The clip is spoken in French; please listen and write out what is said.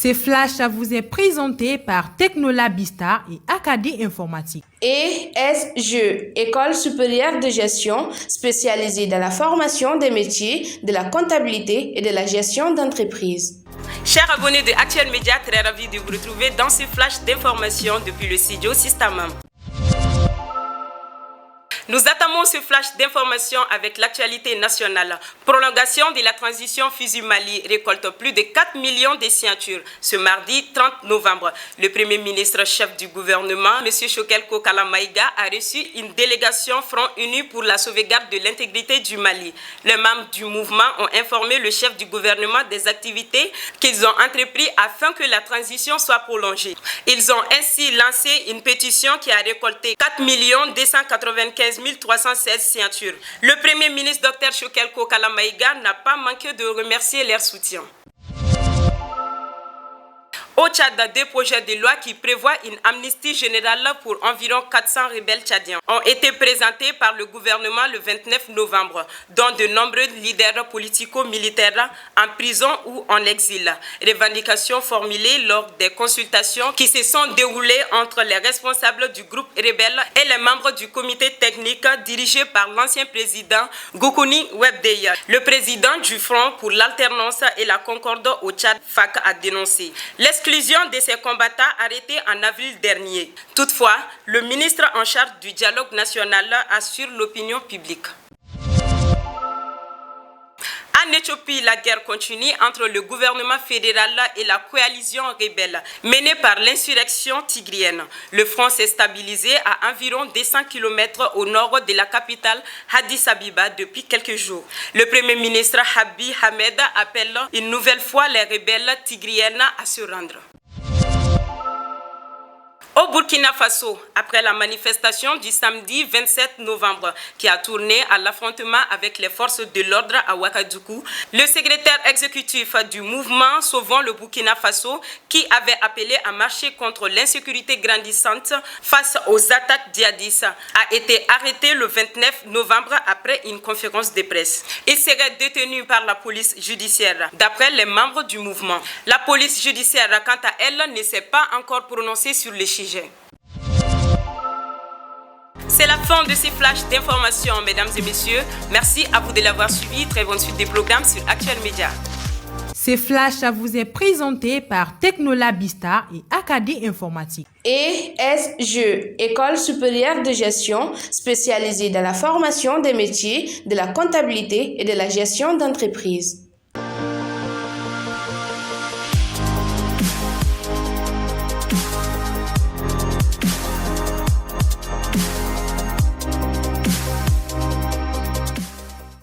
Ce flash vous est présenté par Technolabista et Acadie Informatique. ESGE, École supérieure de gestion spécialisée dans la formation des métiers de la comptabilité et de la gestion d'entreprise. Chers abonnés de Actuel Média, très ravi de vous retrouver dans ce flash d'information depuis le studio Systamam. Nous attamons ce flash d'information avec l'actualité nationale. Prolongation de la transition FUSU-Mali récolte plus de 4 millions de signatures ce mardi 30 novembre. Le Premier ministre chef du gouvernement, M. Choguel Kokala Maïga, a reçu une délégation Front Uni pour la sauvegarde de l'intégrité du Mali. Les membres du mouvement ont informé le chef du gouvernement des activités qu'ils ont entreprises afin que la transition soit prolongée. Ils ont ainsi lancé une pétition qui a récolté 4 295 316 signatures. Le Premier ministre Dr Choguel Kokala Maïga n'a pas manqué de remercier leur soutien. Au Tchad, deux projets de loi qui prévoient une amnistie générale pour environ 400 rebelles tchadiens ont été présentés par le gouvernement le 29 novembre, dont de nombreux leaders politico-militaires en prison ou en exil. Revendications formulées lors des consultations qui se sont déroulées entre les responsables du groupe rebelle et les membres du comité technique dirigé par l'ancien président Goukouni Webdeye. Le président du Front pour l'alternance et la concorde au Tchad, FAC, a dénoncé l'exclusion de ces combattants arrêtés en avril dernier. Toutefois, le ministre en charge du dialogue national assure l'opinion publique. En Éthiopie, la guerre continue entre le gouvernement fédéral et la coalition rebelle menée par l'insurrection tigrienne. Le front s'est stabilisé à environ 200 km au nord de la capitale Addis Abeba depuis quelques jours. Le Premier ministre Abiy Ahmed appelle une nouvelle fois les rebelles tigriennes à se rendre. Au Burkina Faso, après la manifestation du samedi 27 novembre qui a tourné à l'affrontement avec les forces de l'ordre à Ouagadougou, le secrétaire exécutif du mouvement Sauvons le Burkina Faso, qui avait appelé à marcher contre l'insécurité grandissante face aux attaques djihadistes, a été arrêté le 29 novembre après une conférence de presse. Il serait détenu par la police judiciaire, d'après les membres du mouvement. La police judiciaire, quant à elle, ne s'est pas encore prononcée sur le sujet. C'est la fin de ces flashs d'informations, mesdames et messieurs. Merci à vous de l'avoir suivi. Très bonne suite des programmes sur Actuel Média. Ce flash vous est présenté par Technolabista et Acadie Informatique. ESGE, École supérieure de gestion spécialisée dans la formation des métiers de la comptabilité et de la gestion d'entreprise.